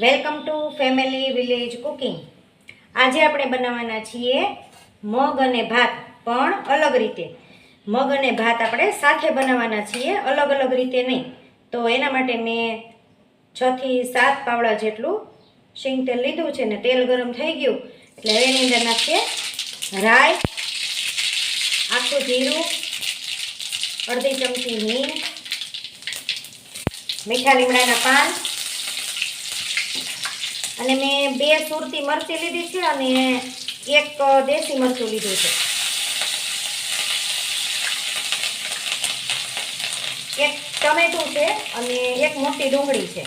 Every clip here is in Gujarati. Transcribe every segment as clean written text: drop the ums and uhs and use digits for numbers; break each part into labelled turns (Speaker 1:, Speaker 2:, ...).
Speaker 1: Welcome to family village cooking. આજે આપણે બનાવવાના છીએ મગ અને ભાત, પણ અલગ રીતે. મગ અને ભાત આપણે સાથે બનાવવાના છીએ, અલગ અલગ રીતે નહીં. તો એના માટે મેં 6 થી 7 પાવડા જેટલું શીંગ તેલ લીધું છે ને તેલ ગરમ થઈ ગયું એટલે હવે એની અંદર નાખીએ રાઈ, આખું જીરું, અડધી ચમચી હિંગ, મીઠા લીમડાના પાન, અને મેં 2 સુરતી મરચી લીધી છે અને 1 દેશી મરચું લીધું છે. 1 ટમેટું છે અને 1 મોટી ડુંગળી છે.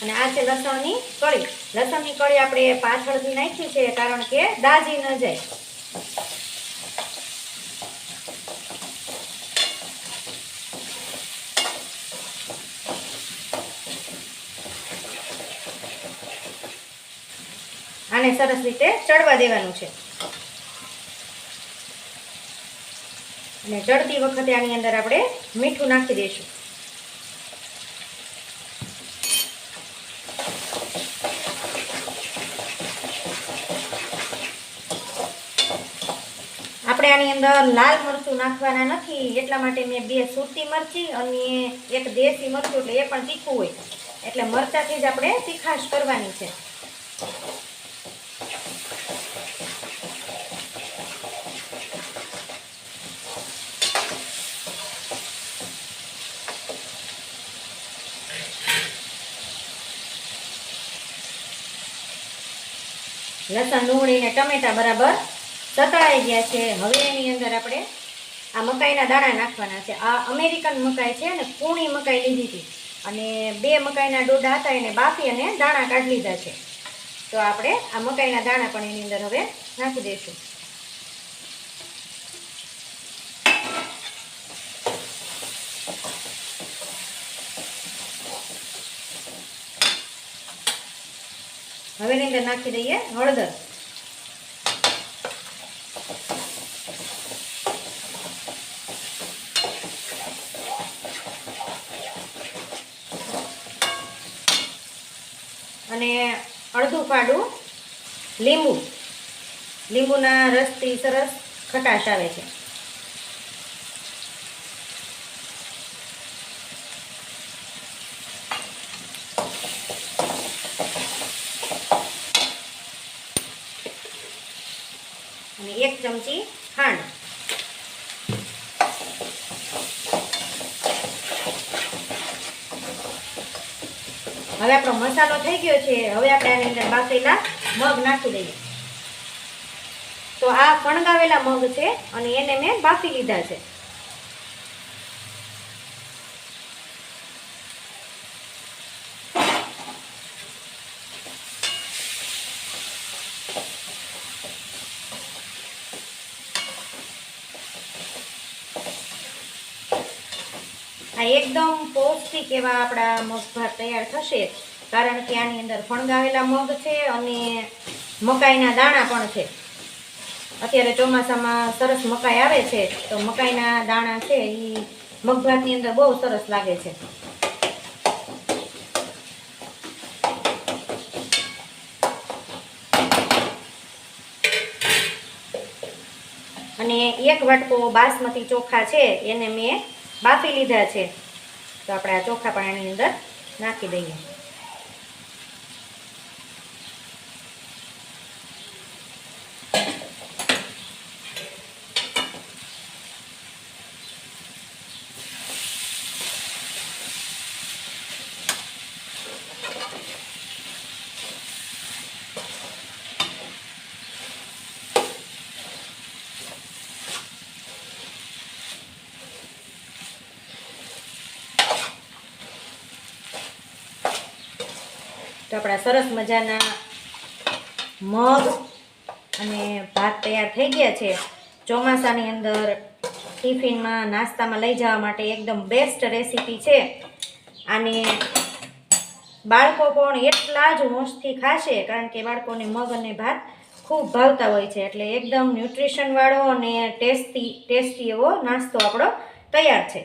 Speaker 1: અને આ છે લસણની કળી. લસણની કળી આપણે પાછળથી નાખી છે કારણ કે દાજી ન જાય. આને સરસ રીતે ચડવા દેવાનું છે અને ચડતી વખતે આની અંદર આપણે મીઠું નાખી દઈશું. આપણે આની અંદર લાલ મરચું નાખવાના નથી, એટલા માટે મેં 2 સુરતી મરચી અને 1 દેશી મરચું, એટલે એ પણ તીખું હોય એટલે મરચાથી જ આપણે તીખાશ કરવાની છે. લસણ, ડુંગળી ને ટમેટા બરાબર સતળાઈ ગયા છે. હવે એની અંદર આપણે આ મકાઈના દાણા નાખવાના છે. આ અમેરિકન મકાઈ છે અને કૂણી મકાઈ લીધી હતી અને 2 મકાઈના ડોડા હતા એને બાફી અને દાણા કાઢી લીધા છે. તો આપણે આ મકાઈના દાણા પણ એની અંદર હવે નાખી દઈશું. હવે એની અંદર નાખી દઈએ હળદર. અને અડધું ફાડું લીંબુ. લીંબુના રસથી સરસ ખટાશ આવે છે. અને 1 ચમચી ખાંડ. હવે આપણો મસાલો થઈ ગયો છે. હવે આપણે આની અંદર બાફેલા મગ નાખી દઈએ. તો આ ફણગાવેલા મગ છે અને એને મેં બાફી લીધા છે. આ એકદમ પૌષ્ટિક એવા આપણા મગ ભાત તૈયાર થશે કારણ કે આની અંદર ફણગાવેલા મગ છે અને મકાઈના દાણા પણ છે. અત્યારે ચોમાસામાં સરસ મકાઈ આવે છે તો મકાઈના દાણા છે એ મગભાતની અંદર બહુ સરસ લાગે છે. અને 1 વાટકો બાસમતી ચોખા છે એને મેં બાફી લીધા છે. તો આપણે આ ચોખા પણ આની અંદર નાખી દઈએ. તો આપણા સરસ મજાના મગ અને ભાત તૈયાર થઈ ગયા છે. ચોમાસાની અંદર ટિફિનમાં નાસ્તામાં લઈ જવા માટે એકદમ બેસ્ટ રેસીપી છે. આને બાળકો પણ એટલા જ મોજથી ખાશે કારણ કે બાળકોને મગ અને ભાત ખૂબ ભાવતા હોય છે. એટલે એકદમ ન્યુટ્રિશનવાળો અને ટેસ્ટી એવો નાસ્તો આપણો તૈયાર છે.